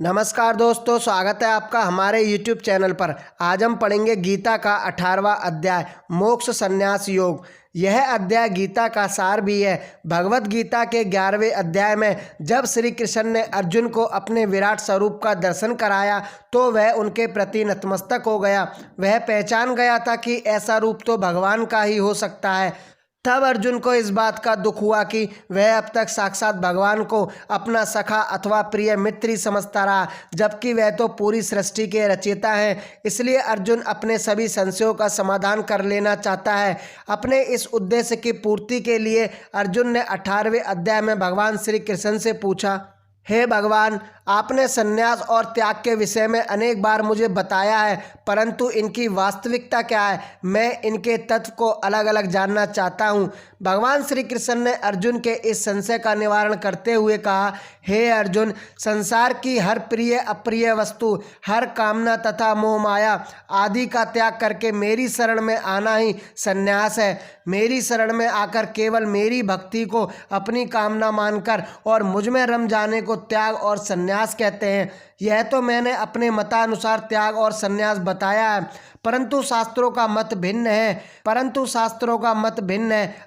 नमस्कार दोस्तों, स्वागत है आपका हमारे YouTube चैनल पर। आज हम पढ़ेंगे गीता का 18वां अध्याय मोक्ष संन्यास योग। यह अध्याय गीता का सार भी है। भगवत गीता के 11वें अध्याय में जब श्री कृष्ण ने अर्जुन को अपने विराट स्वरूप का दर्शन कराया तो वह उनके प्रति नतमस्तक हो गया। वह पहचान गया था कि ऐसा रूप तो भगवान का ही हो सकता है। तब अर्जुन को इस बात का दुख हुआ कि वह अब तक साक्षात भगवान को अपना सखा अथवा प्रिय मित्र ही समझता रहा, जबकि वह तो पूरी सृष्टि के रचयिता हैं। इसलिए अर्जुन अपने सभी संशयों का समाधान कर लेना चाहता है। अपने इस उद्देश्य की पूर्ति के लिए अर्जुन ने 18वें अध्याय में भगवान श्री कृष्ण से पूछा, हे भगवान, आपने संन्यास और त्याग के विषय में अनेक बार मुझे बताया है, परंतु इनकी वास्तविकता क्या है, मैं इनके तत्व को अलग अलग जानना चाहता हूँ। भगवान श्री कृष्ण ने अर्जुन के इस संशय का निवारण करते हुए कहा, हे अर्जुन, संसार की हर प्रिय अप्रिय वस्तु, हर कामना तथा मोह माया आदि का त्याग करके मेरी शरण में आना ही संन्यास है। मेरी शरण में आकर केवल मेरी भक्ति को अपनी कामना मानकर और मुझ में रम जाने को त्याग और संन्यास कहते हैं। यह तो मैंने अपने मतानुसार त्याग और संन्यास बताया है, परंतु शास्त्रों का मत भिन्न है।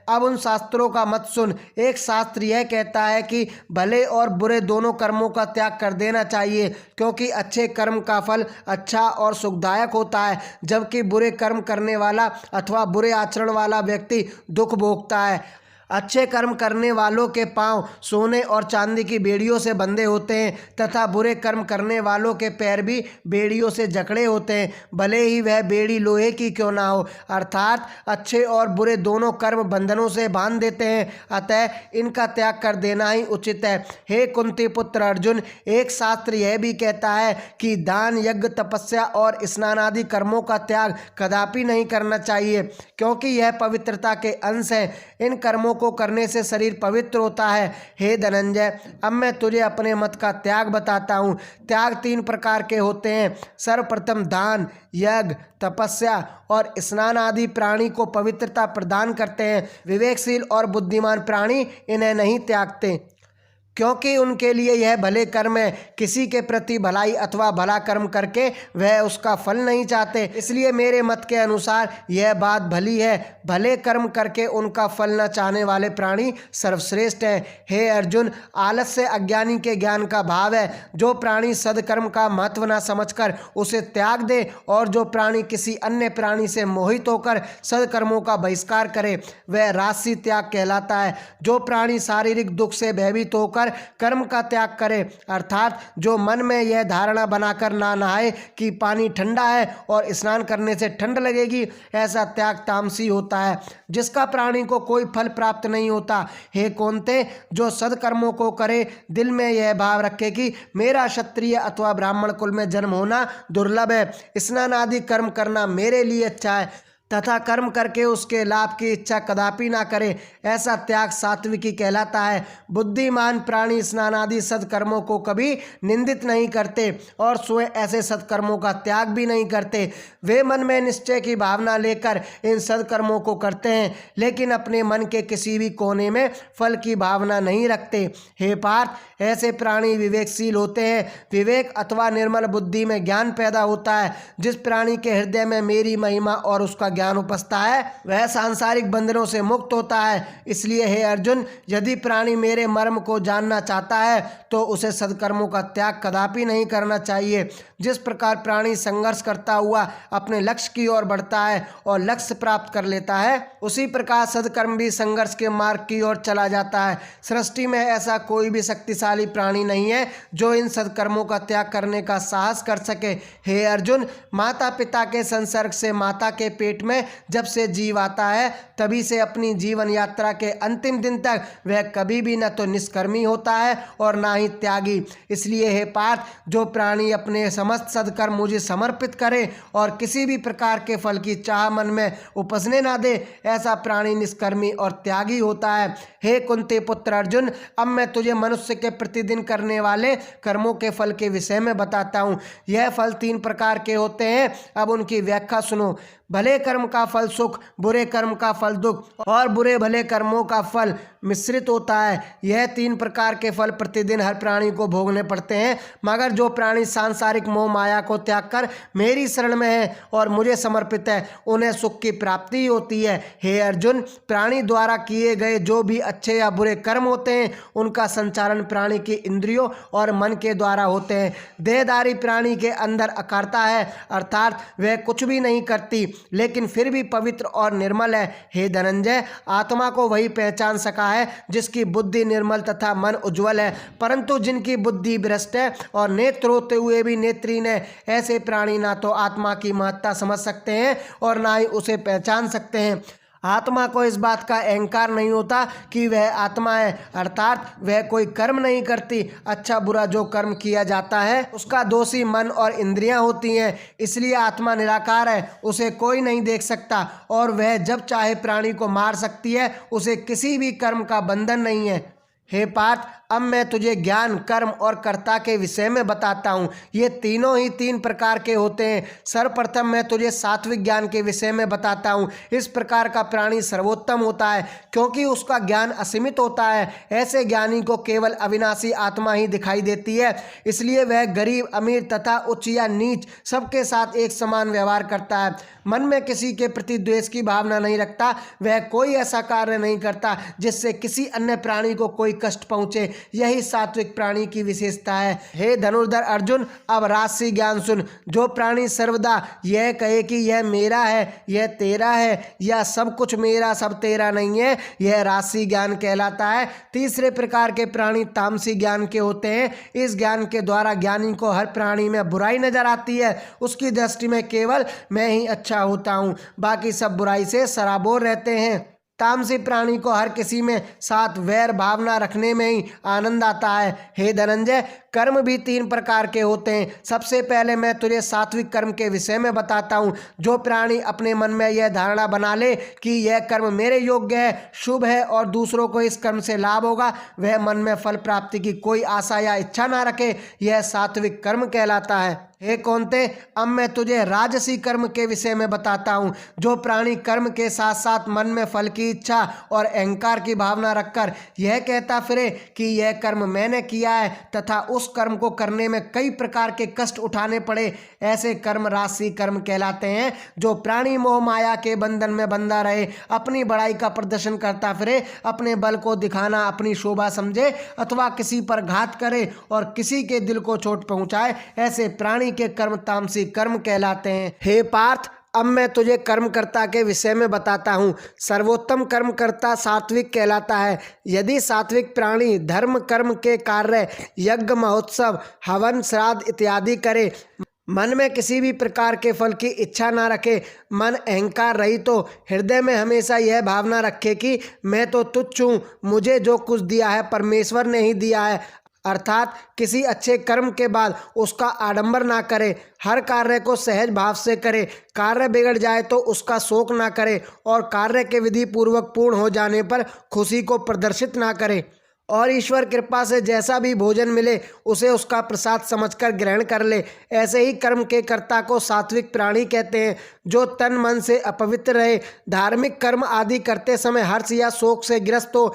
अब उन शास्त्रों का मत सुन। एक शास्त्र यह कहता है कि भले और बुरे दोनों कर्मों का त्याग कर देना चाहिए, क्योंकि अच्छे कर्म का फल अच्छा और सुखदायक होता है, जबकि बुरे कर्म करने वाला अथवा बुरे आचरण वाला व्यक्ति दुख भोगता है। अच्छे कर्म करने वालों के पांव सोने और चांदी की बेड़ियों से बंधे होते हैं तथा बुरे कर्म करने वालों के पैर भी बेड़ियों से जकड़े होते हैं, भले ही वह बेड़ी लोहे की क्यों ना हो। अर्थात अच्छे और बुरे दोनों कर्म बंधनों से बांध देते हैं, अतः इनका त्याग कर देना ही उचित है। हे कुंती पुत्र अर्जुन, एक शास्त्र यह भी कहता है कि दान, यज्ञ, तपस्या और स्नान आदि कर्मों का त्याग कदापि नहीं करना चाहिए, क्योंकि यह पवित्रता के अंश हैं। इन कर्मों को करने से शरीर पवित्र होता है। हे धनंजय, अब मैं तुझे अपने मत का त्याग बताता हूँ। त्याग 3 प्रकार के होते हैं। सर्वप्रथम दान, यज्ञ, तपस्या और स्नान आदि प्राणी को पवित्रता प्रदान करते हैं। विवेकशील और बुद्धिमान प्राणी इन्हें नहीं त्यागते, क्योंकि उनके लिए यह भले कर्म है। किसी के प्रति भलाई अथवा भला कर्म करके वह उसका फल नहीं चाहते, इसलिए मेरे मत के अनुसार यह बात भली है। भले कर्म करके उनका फल न चाहने वाले प्राणी सर्वश्रेष्ठ हैं। हे अर्जुन, आलस्य अज्ञानी के ज्ञान का भाव है। जो प्राणी सदकर्म का महत्व न समझकर उसे त्याग दे और जो प्राणी किसी अन्य प्राणी से मोहित होकर सदकर्मों का बहिष्कार करे, वह राजसी त्याग कहलाता है। जो प्राणी शारीरिक दुख से भयभीत होकर कर्म का त्याग करे, अर्थात जो मन में यह धारणा बनाकर ना नहाए कि पानी ठंडा है और स्नान करने से ठंड लगेगी, ऐसा त्याग तामसी होता है, जिसका प्राणी को कोई फल प्राप्त नहीं होता। हे कौन्ते, जो सदकर्मों को करे, दिल में यह भाव रखे कि मेरा क्षत्रिय अथवा ब्राह्मण कुल में जन्म होना दुर्लभ है, स्नान आदि कर्म करना मेरे लिए अच्छा है तथा कर्म करके उसके लाभ की इच्छा कदापि ना करे, ऐसा त्याग सात्विकी कहलाता है। बुद्धिमान प्राणी स्नान आदि सत्कर्मों को कभी निंदित नहीं करते और स्वयं ऐसे सत्कर्मों का त्याग भी नहीं करते। वे मन में निश्चय की भावना लेकर इन सत्कर्मों को करते हैं, लेकिन अपने मन के किसी भी कोने में फल की भावना नहीं रखते। हे पार्थ, ऐसे प्राणी विवेकशील होते हैं। विवेक अथवा निर्मल बुद्धि में ज्ञान पैदा होता है। जिस प्राणी के हृदय में मेरी महिमा और उसका ज्ञान उपजता है, वह सांसारिक बंधनों से मुक्त होता है। इसलिए हे अर्जुन, यदि प्राणी मेरे मर्म को जानना चाहता है तो उसे सदकर्मों का त्याग कदापि नहीं करना चाहिए। जिस प्रकार प्राणी संघर्ष करता हुआ अपने लक्ष्य की ओर बढ़ता है और लक्ष्य प्राप्त कर लेता है, उसी प्रकार सदकर्म भी संघर्ष के मार्ग की ओर चला जाता है। सृष्टि में ऐसा कोई भी शक्तिशाली प्राणी नहीं है जो इन सदकर्मों का त्याग करने का साहस कर सके। हे अर्जुन, माता पिता के संसर्ग से माता के पेट में जब से जीव आता है, तभी से अपनी जीवन यात्रा के अंतिम दिन तक वह कभी भी न तो निष्कर्मी होता है और ना ही त्यागी। इसलिए हे पार्थ, जो प्राणी अपने समस्त सदकर्म मुझे समर्पित करे और किसी भी प्रकार के फल की चाह मन में उपजने ना दे, ऐसा प्राणी निष्कर्मी और त्यागी होता है। हे कुंती पुत्र अर्जुन, अब मैं तुझे मनुष्य के प्रतिदिन करने वाले कर्मों के फल के विषय में बताता हूँ। यह फल 3 प्रकार के होते हैं। अब उनकी व्याख्या सुनो। भले कर्म कर्म का फल सुख, बुरे कर्म का फल दुख और बुरे भले कर्मों का फल मिश्रित होता है। यह 3 प्रकार के फल प्रतिदिन हर प्राणी को भोगने पड़ते हैं, मगर जो प्राणी सांसारिक मोह माया को त्याग कर मेरी शरण में है और मुझे समर्पित है, उन्हें सुख की प्राप्ति होती है। हे अर्जुन, प्राणी द्वारा किए गए जो भी अच्छे या बुरे कर्म होते हैं, उनका संचालन प्राणी की इंद्रियों और मन के द्वारा होते हैं। देहधारी प्राणी के अंदर अकर्ता है, अर्थात वह कुछ भी नहीं करती, लेकिन फिर भी पवित्र और निर्मल है। हे धनंजय, आत्मा को वही पहचान सका है जिसकी बुद्धि निर्मल तथा मन उज्जवल है, परंतु जिनकी बुद्धि भ्रष्ट है और नेत्र होते हुए भी नेत्रहीन है, ऐसे प्राणी ना तो आत्मा की महत्ता समझ सकते हैं और ना ही उसे पहचान सकते हैं। आत्मा को इस बात का अहंकार नहीं होता कि वह आत्मा है, अर्थात वह कोई कर्म नहीं करती। अच्छा बुरा जो कर्म किया जाता है उसका दोषी मन और इंद्रियां होती हैं, इसलिए आत्मा निराकार है, उसे कोई नहीं देख सकता और वह जब चाहे प्राणी को मार सकती है, उसे किसी भी कर्म का बंधन नहीं है। हे पार्थ, अब मैं तुझे ज्ञान, कर्म और कर्ता के विषय में बताता हूँ। ये तीनों ही 3 प्रकार के होते हैं। सर्वप्रथम मैं तुझे सात्विक ज्ञान के विषय में बताता हूँ। इस प्रकार का प्राणी सर्वोत्तम होता है क्योंकि उसका ज्ञान असीमित होता है। ऐसे ज्ञानी को केवल अविनाशी आत्मा ही दिखाई देती है, इसलिए वह गरीब, अमीर तथा उच्च या नीच सबके साथ एक समान व्यवहार करता है। मन में किसी के प्रति द्वेष की भावना नहीं रखता। वह कोई ऐसा कार्य नहीं करता जिससे किसी अन्य प्राणी को कोई कष्ट पहुँचे। यही सात्विक प्राणी की विशेषता है। हे धनुर्धर अर्जुन, अब राजसी ज्ञान सुन। जो प्राणी सर्वदा यह कहे कि यह मेरा है, यह तेरा है, या सब कुछ मेरा सब तेरा नहीं है, यह राजसी ज्ञान कहलाता है। तीसरे प्रकार के प्राणी तामसी ज्ञान के होते हैं। इस ज्ञान के द्वारा ज्ञानी को हर प्राणी में बुराई नजर आती है। उसकी दृष्टि में केवल मैं ही अच्छा होता हूँ, बाकी सब बुराई से सराबोर रहते हैं। तामसी प्राणी को हर किसी में साथ वैर भावना रखने में ही आनंद आता है। हे धनंजय, कर्म भी 3 प्रकार के होते हैं। सबसे पहले मैं तुझे सात्विक कर्म के विषय में बताता हूँ। जो प्राणी अपने मन में यह धारणा बना ले कि यह कर्म मेरे योग्य है, शुभ है और दूसरों को इस कर्म से लाभ होगा, वह मन में फल प्राप्ति की कोई आशा या इच्छा ना रखे, यह सात्विक कर्म कहलाता है। हे कौन्ते, अब मैं तुझे राजसी कर्म के विषय में बताता हूँ। जो प्राणी कर्म के साथ साथ मन में फल की इच्छा और अहंकार की भावना रखकर यह कहता फिरे कि यह कर्म मैंने किया है तथा उस कर्म को करने में कई प्रकार के कष्ट उठाने पड़े, ऐसे कर्म राजसी कर्म कहलाते हैं। जो प्राणी मोह माया के बंधन में बंधा रहे, अपनी बड़ाई का प्रदर्शन करता फिरे, अपने बल को दिखाना अपनी शोभा समझे अथवा किसी पर घात करे और किसी के दिल को चोट पहुंचाए, ऐसे प्राणी के कर्म तामसी कर्म कहलाते हैं। हे पार्थ, अब मैं तुझे कर्मकर्ता के विषय में बताता हूँ। सर्वोत्तम कर्मकर्ता सात्विक कहलाता है। यदि सात्विक प्राणी धर्म कर्म के कार्य, यज्ञ, महोत्सव, हवन, श्राद्ध इत्यादि करे, मन में किसी भी प्रकार के फल की इच्छा ना रखे, मन अहंकार रहित तो हृदय में हमेशा यह भावना रखे कि मैं तो तुच्छ हूँ, मुझे जो कुछ दिया है परमेश्वर ने ही दिया है, अर्थात किसी अच्छे कर्म के बाद उसका आडंबर ना करे, हर कार्य को सहज भाव से करे, कार्य बिगड़ जाए तो उसका शोक ना करे और कार्य के विधि पूर्वक पूर्ण हो जाने पर खुशी को प्रदर्शित ना करे और ईश्वर कृपा से जैसा भी भोजन मिले उसे उसका प्रसाद समझकर ग्रहण कर ले। ऐसे ही कर्म के कर्ता को सात्विक प्राणी कहते हैं। जो तन मन से अपवित्र रहे, धार्मिक कर्म आदि करते समय हर्ष या शोक से ग्रस्त हो,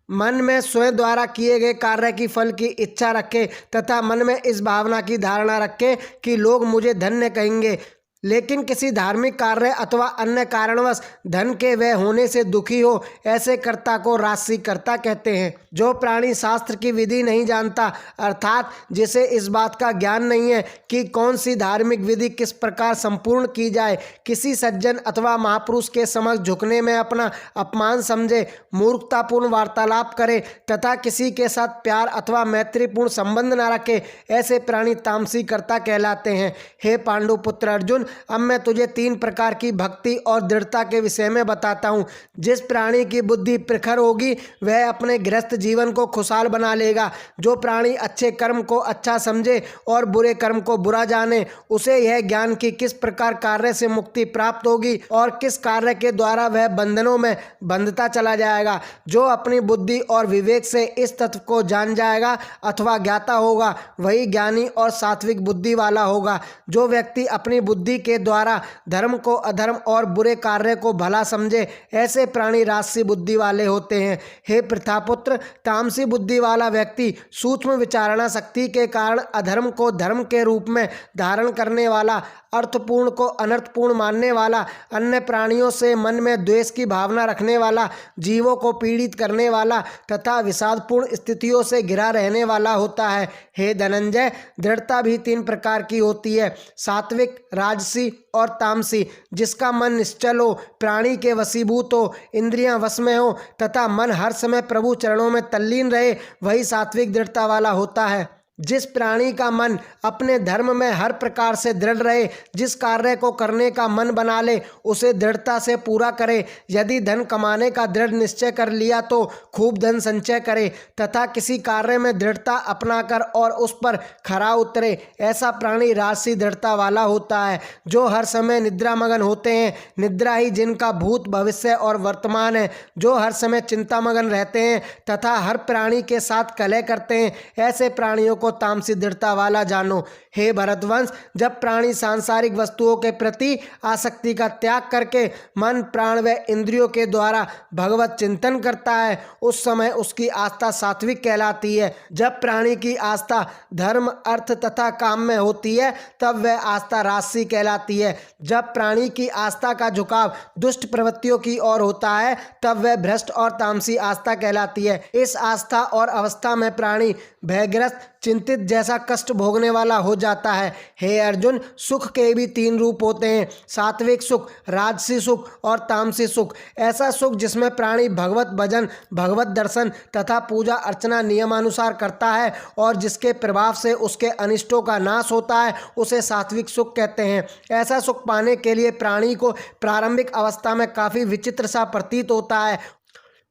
मन में स्वयं द्वारा किए गए कार्य की फल की इच्छा रखे तथा मन में इस भावना की धारणा रखे कि लोग मुझे धन्य कहेंगे, लेकिन किसी धार्मिक कार्य अथवा अन्य कारणवश धन के व्यय होने से दुखी हो, ऐसे कर्ता को राजसी कर्ता कहते हैं। जो प्राणी शास्त्र की विधि नहीं जानता, अर्थात जिसे इस बात का ज्ञान नहीं है कि कौन सी धार्मिक विधि किस प्रकार संपूर्ण की जाए, किसी सज्जन अथवा महापुरुष के समक्ष झुकने में अपना अपमान समझे, मूर्खतापूर्ण वार्तालाप करे तथा किसी के साथ प्यार अथवा मैत्रीपूर्ण संबंध न रखे, ऐसे प्राणी तामसी कर्ता कहलाते हैं। हे पांडुपुत्र अर्जुन, अब मैं तुझे 3 प्रकार की भक्ति और दृढ़ता के विषय में बताता हूँ। जिस प्राणी की बुद्धि प्रखर होगी वह अपने गृहस्थ जीवन को खुशहाल बना लेगा। जो प्राणी अच्छे कर्म को अच्छा समझे और बुरे कर्म को बुरा जाने, उसे यह ज्ञान की किस प्रकार कार्य से मुक्ति प्राप्त होगी और किस कार्य के द्वारा वह बंधनों में बंधता चला जाएगा। जो अपनी बुद्धि और विवेक से इस तत्व को जान जाएगा अथवा ज्ञाता होगा, वही ज्ञानी और सात्विक बुद्धि वाला होगा। जो व्यक्ति अपनी बुद्धि के द्वारा धर्म को अधर्म और बुरे कार्य को भला समझे, ऐसे प्राणी राजसी बुद्धि वाले होते हैं। हे प्रथापुत्र, तामसी बुद्धि वाला व्यक्ति सूक्ष्म विचारणा शक्ति के कारण अधर्म को धर्म के रूप में धारण करने वाला, अर्थपूर्ण को अनर्थपूर्ण मानने वाला, अन्य प्राणियों से मन में द्वेष की भावना रखने वाला, जीवों को पीड़ित करने वाला तथा विषादपूर्ण स्थितियों से घिरा रहने वाला होता है। हे धनंजय, दृढ़ता भी 3 प्रकार की होती है, सात्विक, राजसी और तामसी। जिसका मन निश्चल हो, प्राणी के वशीभूत हो, इंद्रियां वश में हो तथा मन हर समय प्रभु चरणों में तल्लीन रहे, वही सात्विक दृढ़ता वाला होता है। जिस प्राणी का मन अपने धर्म में हर प्रकार से दृढ़ रहे, जिस कार्य को करने का मन बना ले उसे दृढ़ता से पूरा करे, यदि धन कमाने का दृढ़ निश्चय कर लिया तो खूब धन संचय करे तथा किसी कार्य में दृढ़ता अपनाकर और उस पर खरा उतरे, ऐसा प्राणी राजसी दृढ़ता वाला होता है। जो हर समय निद्रा मगन होते हैं, निद्रा ही जिनका भूत भविष्य और वर्तमान है, जो हर समय चिंता मगन रहते हैं तथा हर प्राणी के साथ कलह करते हैं, ऐसे प्राणियों को तामसी दृढ़ता वाला जानो। हे भरतवंश, जब प्राणी सांसारिक वस्तुओं के प्रति आसक्ति का त्याग करके मन, प्राण व इंद्रियों के द्वारा भगवत चिंतन करता है, उस समय उसकी आस्था सात्विक कहलाती है। जब प्राणी की आस्था धर्म, अर्थ तथा काम में होती है, तब वह आस्था राजसी कहलाती है। जब प्राणी की आस्था का झुकाव दुष्ट प्रवृत्तियों की ओर होता है, तब वह भ्रष्ट और तामसी आस्था कहलाती है। इस आस्था और अवस्था में प्राणी भयग्रस्त, चिंतित जैसा कष्ट भोगने वाला हो जाता है। हे अर्जुन, सुख के भी 3 रूप होते हैं, सात्विक सुख, राजसी सुख और तामसी सुख। ऐसा सुख जिसमें प्राणी भगवत भजन, भगवत दर्शन तथा पूजा अर्चना नियमानुसार करता है और जिसके प्रभाव से उसके अनिष्टों का नाश होता है, उसे सात्विक सुख कहते हैं। ऐसा सुख पाने के लिए प्राणी को प्रारंभिक अवस्था में काफ़ी विचित्र सा प्रतीत होता है।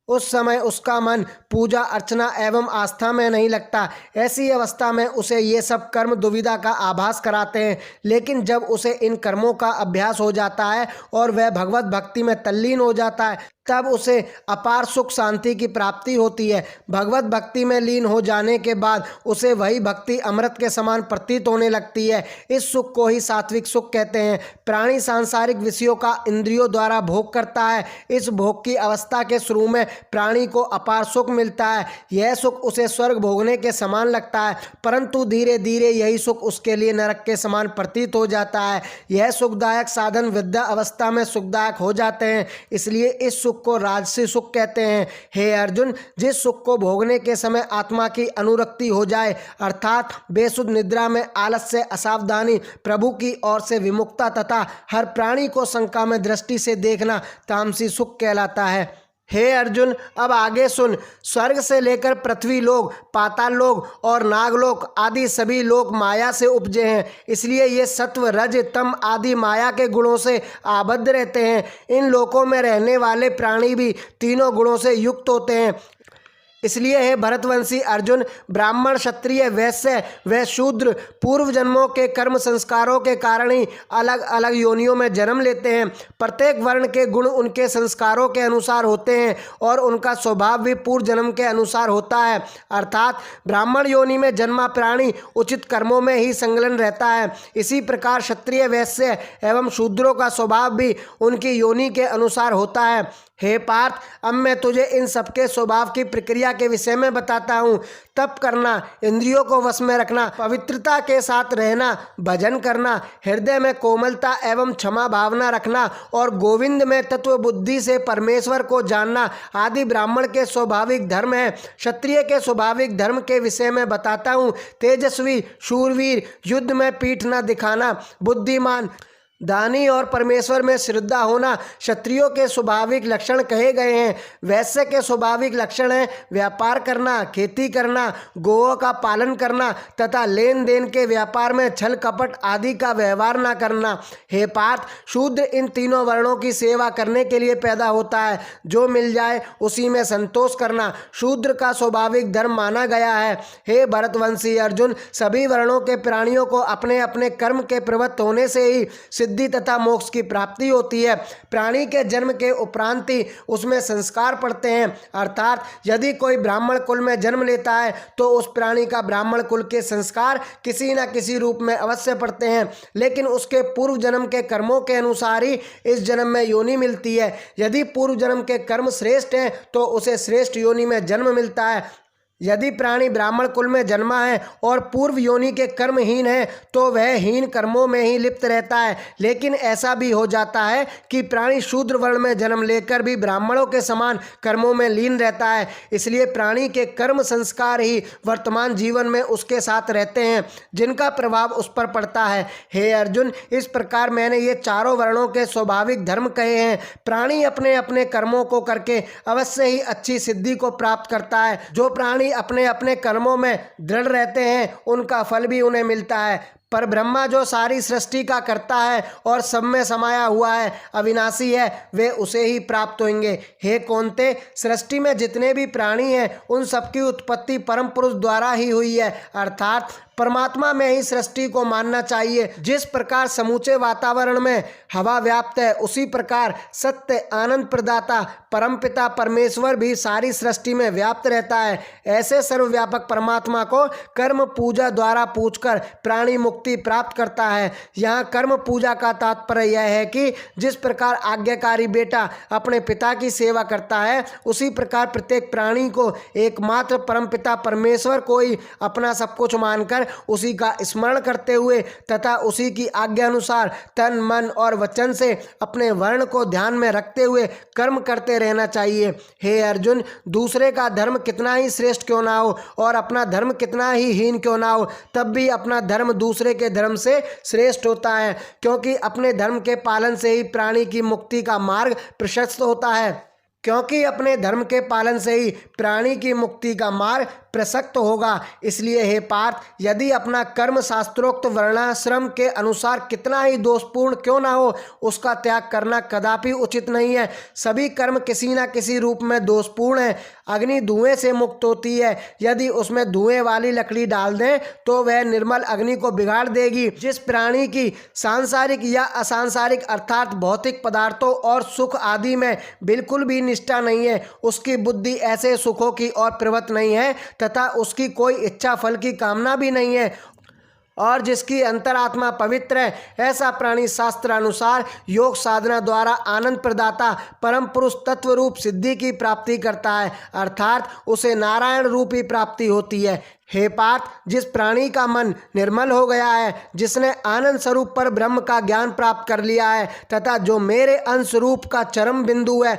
उस समय उसका मन पूजा अर्चना एवं आस्था में नहीं लगता। ऐसी अवस्था में उसे ये सब कर्म दुविधा का आभास कराते हैं, लेकिन जब उसे इन कर्मों का अभ्यास हो जाता है और वह भगवत भक्ति में तल्लीन हो जाता है, तब उसे अपार सुख शांति की प्राप्ति होती है। भगवत भक्ति में लीन हो जाने के बाद उसे वही भक्ति अमृत के समान प्रतीत होने लगती है। इस सुख को ही सात्विक सुख कहते हैं। प्राणी सांसारिक विषयों का इंद्रियों द्वारा भोग करता है। इस भोग की अवस्था के शुरू में प्राणी को अपार सुख मिलता है। यह सुख उसे स्वर्ग भोगने के समान लगता है, परंतु धीरे धीरे यही सुख उसके लिए नरक के समान प्रतीत हो जाता है। यह सुखदायक साधन वृद्धा अवस्था में सुखदायक हो जाते हैं, इसलिए इस सुख को राजसी सुख कहते हैं। हे अर्जुन, जिस सुख को भोगने के समय आत्मा की अनुरक्ति हो जाए, अर्थात बेसुध निद्रा में आलस्य, असावधानी, प्रभु की ओर से विमुखता तथा हर प्राणी को शंका में दृष्टि से देखना, तामसी सुख कहलाता है। हे अर्जुन, अब आगे सुन। स्वर्ग से लेकर पृथ्वी लोक, पाताल लोक और नागलोक आदि सभी लोक माया से उपजे हैं, इसलिए ये सत्व, रज, तम आदि माया के गुणों से आबद्ध रहते हैं। इन लोकों में रहने वाले प्राणी भी तीनों गुणों से युक्त होते हैं। इसलिए हे भरतवंशी अर्जुन, ब्राह्मण, क्षत्रिय, वैश्य व शूद्र पूर्व जन्मों के कर्म संस्कारों के कारण ही अलग अलग योनियों में जन्म लेते हैं। प्रत्येक वर्ण के गुण उनके संस्कारों के अनुसार होते हैं और उनका स्वभाव भी पूर्व जन्म के अनुसार होता है। अर्थात ब्राह्मण योनि में जन्मा प्राणी उचित कर्मों में ही संलग्न रहता है। इसी प्रकार क्षत्रिय, वैश्य एवं शूद्रों का स्वभाव भी उनकी योनि के अनुसार होता है। हे पार्थ, अब मैं तुझे इन सबके स्वभाव की प्रक्रिया के विषय में बताता हूँ। तप करना, इंद्रियों को वश में रखना, पवित्रता के साथ रहना, भजन करना, हृदय में कोमलता एवं क्षमा भावना रखना और गोविंद में तत्व बुद्धि से परमेश्वर को जानना आदि ब्राह्मण के स्वाभाविक धर्म है। क्षत्रिय के स्वाभाविक धर्म के विषय में बताता हूँ। तेजस्वी, शूरवीर, युद्ध में पीठ न दिखाना, बुद्धिमान, दानी और परमेश्वर में श्रद्धा होना क्षत्रियों के स्वाभाविक लक्षण कहे गए हैं। वैश्य के स्वाभाविक लक्षण हैं व्यापार करना, खेती करना, गोओं का पालन करना तथा लेन देन के व्यापार में छल कपट आदि का व्यवहार न करना। हे पार्थ, शूद्र इन तीनों वर्णों की सेवा करने के लिए पैदा होता है। जो मिल जाए उसी में संतोष करना शूद्र का स्वाभाविक धर्म माना गया है। हे भरतवंशी अर्जुन, सभी वर्णों के प्राणियों को अपने अपने कर्म के प्रवृत्त होने से ही सिद्धि तथा मोक्ष की प्राप्ति होती है। प्राणी के जन्म के उपरांत ही उसमें संस्कार पड़ते हैं, अर्थात यदि कोई ब्राह्मण कुल में जन्म लेता है तो उस प्राणी का ब्राह्मण कुल के संस्कार किसी न किसी रूप में अवश्य पड़ते हैं, लेकिन उसके पूर्व जन्म के कर्मों के अनुसार ही इस जन्म में योनि मिलती है। यदि पूर्व जन्म के कर्म श्रेष्ठ हैं तो उसे श्रेष्ठ योनि में जन्म मिलता है। यदि प्राणी ब्राह्मण कुल में जन्मा है और पूर्व योनि के कर्महीन है तो वह हीन कर्मों में ही लिप्त रहता है। लेकिन ऐसा भी हो जाता है कि प्राणी शूद्र वर्ण में जन्म लेकर भी ब्राह्मणों के समान कर्मों में लीन रहता है। इसलिए प्राणी के कर्म संस्कार ही वर्तमान जीवन में उसके साथ रहते हैं, जिनका प्रभाव उस पर पड़ता है। हे अर्जुन, इस प्रकार मैंने ये चारों वर्णों के स्वाभाविक धर्म कहे हैं। प्राणी अपने अपने कर्मों को करके अवश्य ही अच्छी सिद्धि को प्राप्त करता है। जो प्राणी अपने अपने कर्मों में दृढ़ रहते हैं उनका फल भी उन्हें मिलता है। पर ब्रह्मा जो सारी सृष्टि का करता है और सब में समाया हुआ है, अविनाशी है, वे उसे ही प्राप्त होंगे। हे कौन्ते, सृष्टि में जितने भी प्राणी हैं उन सबकी उत्पत्ति परम पुरुष द्वारा ही हुई है, अर्थात परमात्मा में ही सृष्टि को मानना चाहिए। जिस प्रकार समूचे वातावरण में हवा व्याप्त है, उसी प्रकार सत्य आनंद प्रदाता परमपिता परमेश्वर भी सारी सृष्टि में व्याप्त रहता है। ऐसे सर्वव्यापक परमात्मा को कर्म पूजा द्वारा पूजकर प्राणी मुक्ति प्राप्त करता है। यहाँ कर्म पूजा का तात्पर्य यह है कि जिस प्रकार आज्ञाकारी बेटा अपने पिता की सेवा करता है, उसी प्रकार प्रत्येक प्राणी को एकमात्र परमपिता परमेश्वर को ही अपना सब कुछ मानकर उसी का स्मरण करते हुए तथा उसी की आज्ञा अनुसार तन मन और वचन से अपने वर्ण को ध्यान में रखते हुए कर्म करते रहना चाहिए। हे अर्जुन, दूसरे का धर्म कितना ही श्रेष्ठ क्यों ना हो और अपना धर्म कितना ही हीन क्यों ना हो, तब भी अपना धर्म दूसरे के धर्म से श्रेष्ठ होता है, क्योंकि अपने धर्म के पालन से ही प्राणी की मुक्ति का मार्ग प्रशस्त होता है। क्योंकि अपने धर्म के पालन से ही प्राणी की मुक्ति का मार्ग प्रशस्त होगा। इसलिए हे पार्थ, यदि अपना कर्म शास्त्रोक्त वर्णाश्रम के अनुसार कितना ही दोषपूर्ण क्यों ना हो, उसका त्याग करना कदापि उचित नहीं है। सभी कर्म किसी न किसी रूप में दोषपूर्ण है। अग्नि धुएं से मुक्त होती है, यदि उसमें धुएं वाली लकड़ी डाल दें तो वह निर्मल अग्नि को बिगाड़ देगी। जिस प्राणी की सांसारिक या असांसारिक अर्थात भौतिक पदार्थों और सुख आदि में बिल्कुल भी निष्ठा नहीं है, उसकी बुद्धि ऐसे सुखों की ओर प्रवृत्त नहीं है तथा उसकी कोई इच्छा फल की कामना भी नहीं है, और जिसकी अंतरात्मा पवित्र है, ऐसा प्राणी शास्त्रानुसार योग साधना द्वारा आनंद प्रदाता परम पुरुष तत्व रूप सिद्धि की प्राप्ति करता है, अर्थात उसे नारायण रूप ही प्राप्ति होती है। हे पार्थ, जिस प्राणी का मन निर्मल हो गया है, जिसने आनंद स्वरूप पर ब्रह्म का ज्ञान प्राप्त कर लिया है तथा जो मेरे अंश रूप का चरम बिंदु है,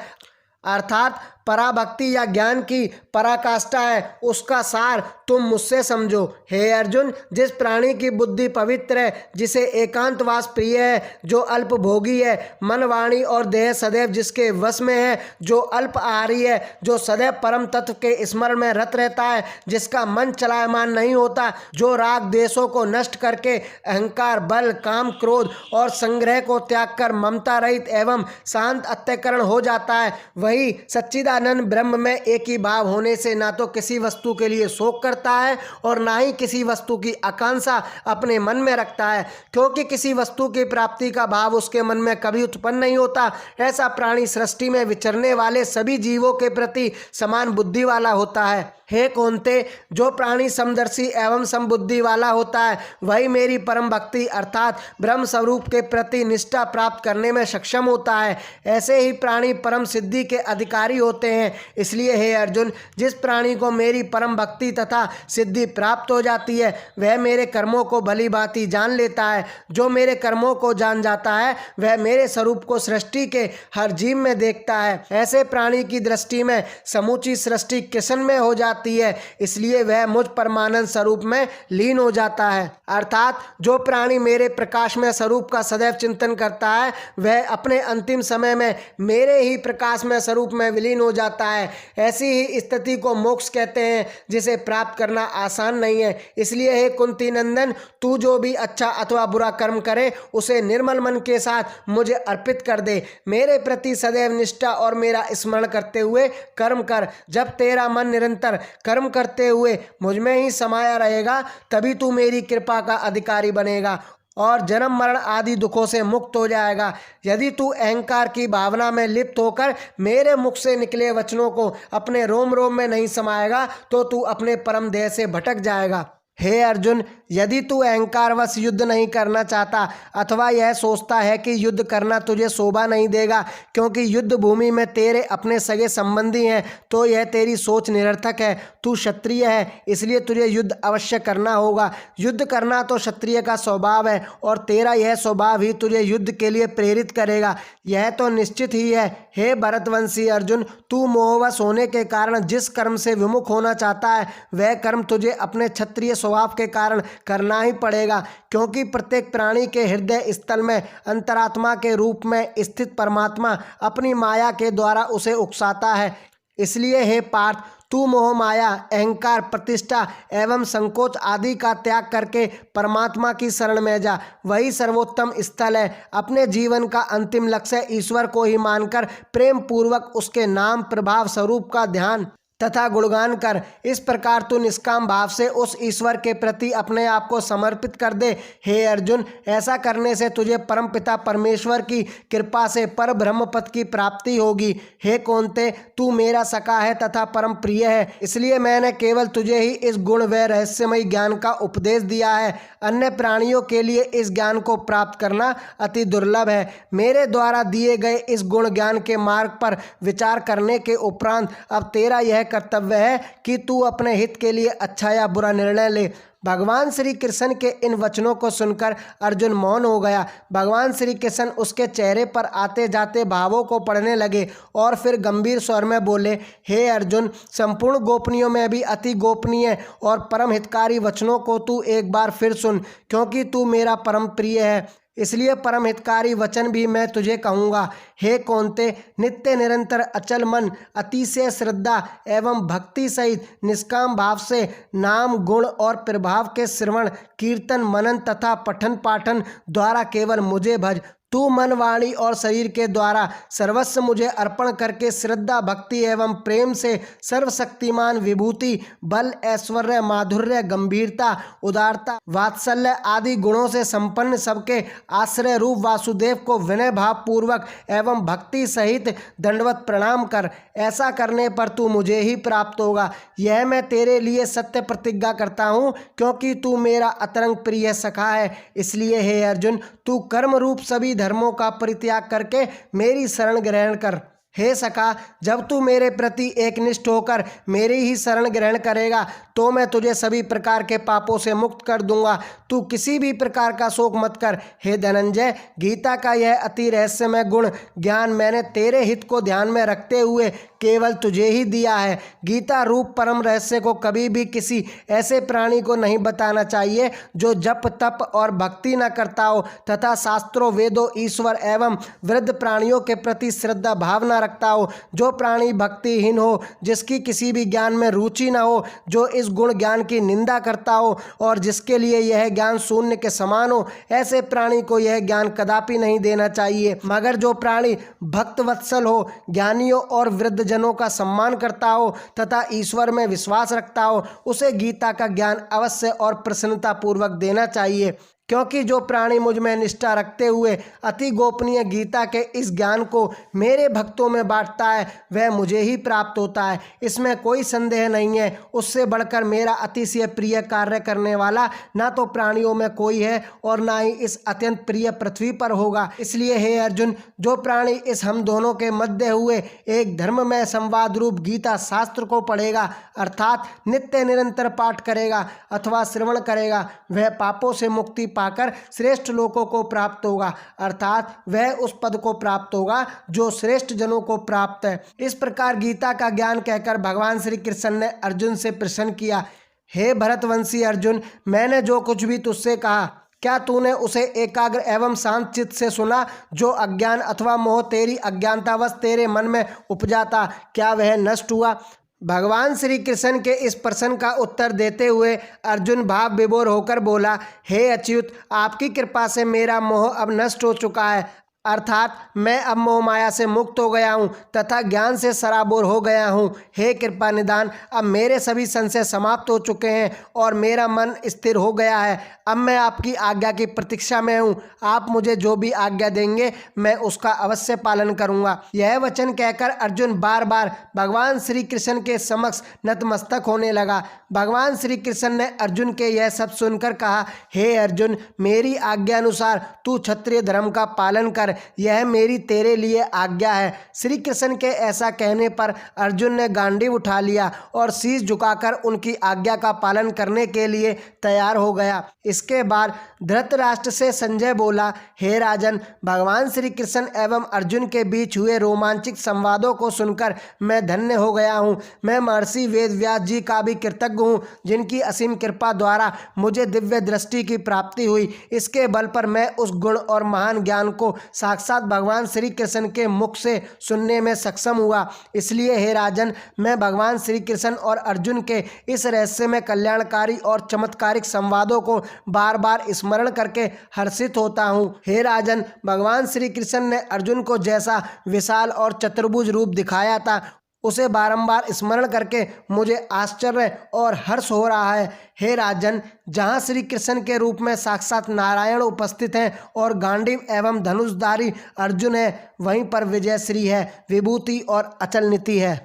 अर्थात पराभक्ति या ज्ञान की पराकाष्ठा है, उसका सार तुम मुझसे समझो। हे अर्जुन, जिस प्राणी की बुद्धि पवित्र है, जिसे एकांतवास प्रिय है, जो अल्प भोगी है, मन वाणी और देह सदैव जिसके वश में है, जो अल्प आहारी है, जो सदैव परम तत्व के स्मरण में रत रहता है, जिसका मन चलायमान नहीं होता, जो राग देशों को नष्ट करके अहंकार बल काम क्रोध और संग्रह को त्याग कर ममता रहित एवं शांत अंतःकरण हो जाता है, वही सच्चिदानंद ब्रह्म में एक ही भाव होने से ना तो किसी वस्तु के लिए शोक करता है और ना ही किसी वस्तु की आकांक्षा अपने मन में रखता है, क्योंकि किसी वस्तु की प्राप्ति का भाव उसके मन में कभी उत्पन्न नहीं होता। ऐसा प्राणी सृष्टि में विचरने वाले सभी जीवों के प्रति समान बुद्धि वाला होता है। हे कौन्ते, जो प्राणी समदर्शी एवं समबुद्धि वाला होता है, वही मेरी परम भक्ति अर्थात ब्रह्म स्वरूप के प्रति निष्ठा प्राप्त करने में सक्षम होता है। ऐसे ही प्राणी परम सिद्धि के अधिकारी होते हैं। इसलिए हे अर्जुन, जिस प्राणी को मेरी परम भक्ति तथा सिद्धि प्राप्त हो जाती है, वह मेरे कर्मों को भली भांति जान लेता है। जो मेरे कर्मों को जान जाता है, वह मेरे स्वरूप को सृष्टि के हर जीव में देखता है। ऐसे प्राणी की दृष्टि में समूची सृष्टि किशन में हो जाती है, इसलिए वह मुझ परमानंद स्वरूप में लीन हो जाता है। अर्थात जो प्राणी मेरे प्रकाश में स्वरूप का सदैव चिंतन करता है, वह अपने अंतिम समय में मेरे ही प्रकाश में स्वरूप में विलीन हो जाता है। ऐसी ही स्थिति को मोक्ष कहते हैं, जिसे प्राप्त करना आसान नहीं है। इसलिए हे कुंती नंदन, तू जो भी अच्छा अथवा बुरा कर्म करे, उसे निर्मल मन के साथ मुझे अर्पित कर दे। मेरे प्रति सदैव निष्ठा और मेरा स्मरण करते हुए कर्म कर। जब तेरा मन निरंतर कर्म करते हुए मुझ में ही समाया रहेगा, तभी तू मेरी कृपा का अधिकारी बनेगा और जन्म मरण आदि दुखों से मुक्त हो जाएगा। यदि तू अहंकार की भावना में लिप्त होकर मेरे मुख से निकले वचनों को अपने रोम रोम में नहीं समाएगा तो तू अपने परम ध्येय से भटक जाएगा। हे अर्जुन, यदि तू अहंकारवश युद्ध नहीं करना चाहता अथवा यह सोचता है कि युद्ध करना तुझे शोभा नहीं देगा क्योंकि युद्ध भूमि में तेरे अपने सगे संबंधी हैं, तो यह तेरी सोच निरर्थक है। तू क्षत्रिय है, इसलिए तुझे युद्ध अवश्य करना होगा। युद्ध करना तो क्षत्रिय का स्वभाव है और तेरा यह स्वभाव ही तुझे युद्ध के लिए प्रेरित करेगा, यह तो निश्चित ही है। हे भरतवंशी अर्जुन, तू मोहवश होने के कारण जिस कर्म से विमुख होना चाहता है वह कर्म तुझे अपने क्षत्रिय स्वभाव के कारण करना ही पड़ेगा, क्योंकि प्रत्येक प्राणी के हृदय स्थल में अंतरात्मा के रूप में स्थित परमात्मा अपनी माया के द्वारा उसे उकसाता है। इसलिए हे पार्थ, तू मोह माया, अहंकार, प्रतिष्ठा एवं संकोच आदि का त्याग करके परमात्मा की शरण में जा। वही सर्वोत्तम स्थल है। अपने जीवन का अंतिम लक्ष्य ईश्वर को ही मानकर प्रेम पूर्वक उसके नाम प्रभाव स्वरूप का ध्यान तथा गुणगान कर। इस प्रकार तू निष्काम भाव से उस ईश्वर के प्रति अपने आप को समर्पित कर दे। हे अर्जुन, ऐसा करने से तुझे परमपिता परमेश्वर की कृपा से पर ब्रह्म पद की प्राप्ति होगी। हे कौन्ते, तू मेरा सखा है तथा परम प्रिय है, इसलिए मैंने केवल तुझे ही इस गुण व रहस्यमय ज्ञान का उपदेश दिया है। अन्य प्राणियों के लिए इस ज्ञान को प्राप्त करना अति दुर्लभ है। मेरे द्वारा दिए गए इस गुण ज्ञान के मार्ग पर विचार करने के उपरांत अब तेरा यह कर्तव्य है कि तू अपने हित के लिए अच्छा या बुरा निर्णय ले। भगवान श्री कृष्ण के इन वचनों को सुनकर अर्जुन मौन हो गया। भगवान श्री कृष्ण उसके चेहरे पर आते जाते भावों को पढ़ने लगे और फिर गंभीर स्वर में बोले, हे अर्जुन, संपूर्ण गोपनीयों में भी अति गोपनीय और परम हितकारी वचनों को तू एक बार फिर सुन, क्योंकि तू मेरा परम प्रिय है, इसलिए परम हितकारी वचन भी मैं तुझे कहूँगा। हे कौन्ते, नित्य निरंतर अचल मन, अतिशय श्रद्धा एवं भक्ति सहित निष्काम भाव से नाम गुण और प्रभाव के श्रवण कीर्तन मनन तथा पठन पाठन द्वारा केवल मुझे भज। तू मन वाणी और शरीर के द्वारा सर्वस्व मुझे अर्पण करके श्रद्धा भक्ति एवं प्रेम से सर्वशक्तिमान विभूति बल ऐश्वर्य माधुर्य गंभीरता उदारता वात्सल्य आदि गुणों से संपन्न सबके आश्रय रूप वासुदेव को विनय भाव पूर्वक एवं भक्ति सहित दंडवत प्रणाम कर। ऐसा करने पर तू मुझे ही प्राप्त होगा। यह मैं तेरे लिए सत्य प्रतिज्ञा करता हूँ, क्योंकि तू मेरा अतरंग प्रिय सखा है। इसलिए हे अर्जुन, तू कर्म रूप सभी धर्मों का परित्याग करके मेरी शरण ग्रहण कर। हे सखा, जब तू मेरे प्रति एकनिष्ठ होकर मेरी ही शरण ग्रहण करेगा तो मैं तुझे सभी प्रकार के पापों से मुक्त कर दूंगा। तू किसी भी प्रकार का शोक मत कर। हे धनंजय, गीता का यह अति रहस्यमय गुण ज्ञान मैंने तेरे हित को ध्यान में रखते हुए केवल तुझे ही दिया है। गीता रूप परम रहस्य को कभी भी किसी ऐसे प्राणी को नहीं बताना चाहिए जो जप तप और भक्ति न करता हो तथा शास्त्रों वेदों ईश्वर एवं वृद्ध प्राणियों के प्रति श्रद्धा भावना रखता हो, जो प्राणी भक्तिहीन हो, जिसकी किसी भी ज्ञान में रुचि न हो, जो इस गुण ज्ञान की निंदा करता हो और जिसके लिए यह ज्ञान शून्य के समान हो, ऐसे प्राणी को यह ज्ञान कदापि नहीं देना चाहिए। मगर जो प्राणी भक्त वत्सल हो, ज्ञानियों और वृद्ध जनों का सम्मान करता हो तथा ईश्वर में विश्वास रखता हो, उसे गीता का ज्ञान अवश्य और प्रसन्नता पूर्वक देना चाहिए। क्योंकि जो प्राणी मुझ में निष्ठा रखते हुए अति गोपनीय गीता के इस ज्ञान को मेरे भक्तों में बांटता है वह मुझे ही प्राप्त होता है, इसमें कोई संदेह नहीं है। उससे बढ़कर मेरा अतिशय प्रिय कार्य करने वाला ना तो प्राणियों में कोई है और ना ही इस अत्यंत प्रिय पृथ्वी पर होगा। इसलिए हे अर्जुन, जो प्राणी इस हम दोनों के मध्य हुए एक धर्म में संवाद रूप गीता शास्त्र को पढ़ेगा अर्थात नित्य निरंतर पाठ करेगा अथवा श्रवण करेगा, वह पापों से मुक्ति पाकर श्रेष्ठ लोकों को प्राप्त होगा अर्थात वह उस पद को प्राप्त होगा जो श्रेष्ठ जनों को प्राप्त है। इस प्रकार गीता का ज्ञान कहकर भगवान श्री कृष्ण ने अर्जुन से प्रश्न किया, हे भरतवंशी अर्जुन, मैंने जो कुछ भी तुझसे कहा क्या तूने उसे एकाग्र एवं शांत चित्त से सुना? जो अज्ञान अथवा मोह तेरी अज्ञानतावश तेरे मन में उपजा था, क्या वह नष्ट हुआ? भगवान श्री कृष्ण के इस प्रश्न का उत्तर देते हुए अर्जुन भाव विभोर होकर बोला, हे अच्युत, आपकी कृपा से मेरा मोह अब नष्ट हो चुका है। अर्थात मैं अब मोह माया से मुक्त हो गया हूँ तथा ज्ञान से सराबोर हो गया हूँ। हे कृपा निदान, अब मेरे सभी संशय समाप्त हो चुके हैं और मेरा मन स्थिर हो गया है। अब मैं आपकी आज्ञा की प्रतीक्षा में हूँ। आप मुझे जो भी आज्ञा देंगे मैं उसका अवश्य पालन करूँगा। यह वचन कहकर अर्जुन बार बार भगवान श्री कृष्ण के समक्ष नतमस्तक होने लगा। भगवान श्री कृष्ण ने अर्जुन के यह सब सुनकर कहा, हे अर्जुन, मेरी आज्ञा अनुसार तू क्षत्रिय धर्म का पालन कर, यह मेरी तेरे लिए आज्ञा है। श्री कृष्ण के ऐसा कहने पर अर्जुन ने गांडीव उठा लिया और शीश झुकाकर उनकी आज्ञा का पालन करने के लिए तैयार हो गया। इसके बाद धृतराष्ट्र से संजय बोला, हे राजन, भगवान श्री कृष्ण एवं अर्जुन के बीच हुए रोमांचिक संवादों को सुनकर मैं धन्य हो गया हूँ। मैं महर्षि वेदव्यास जी का भी कृतज्ञ हूँ, जिनकी असीम कृपा द्वारा मुझे दिव्य दृष्टि की प्राप्ति हुई। इसके बल पर मैं उस गुण और महान ज्ञान को साक्षात भगवान श्री कृष्ण के मुख से सुनने में सक्षम हुआ। इसलिए हे राजन, मैं भगवान श्री कृष्ण और अर्जुन के इस रहस्य में कल्याणकारी और चमत्कारिक संवादों को बार बार स्मरण करके हर्षित होता हूँ। हे राजन, भगवान श्री कृष्ण ने अर्जुन को जैसा विशाल और चतुर्भुज रूप दिखाया था, उसे बारंबार स्मरण करके मुझे आश्चर्य और हर्ष हो रहा है। हे राजन, जहाँ श्री कृष्ण के रूप में साक्षात नारायण उपस्थित हैं और गांडीव एवं धनुषधारी अर्जुन है, वहीं पर विजयश्री है, विभूति और अचल नीति है।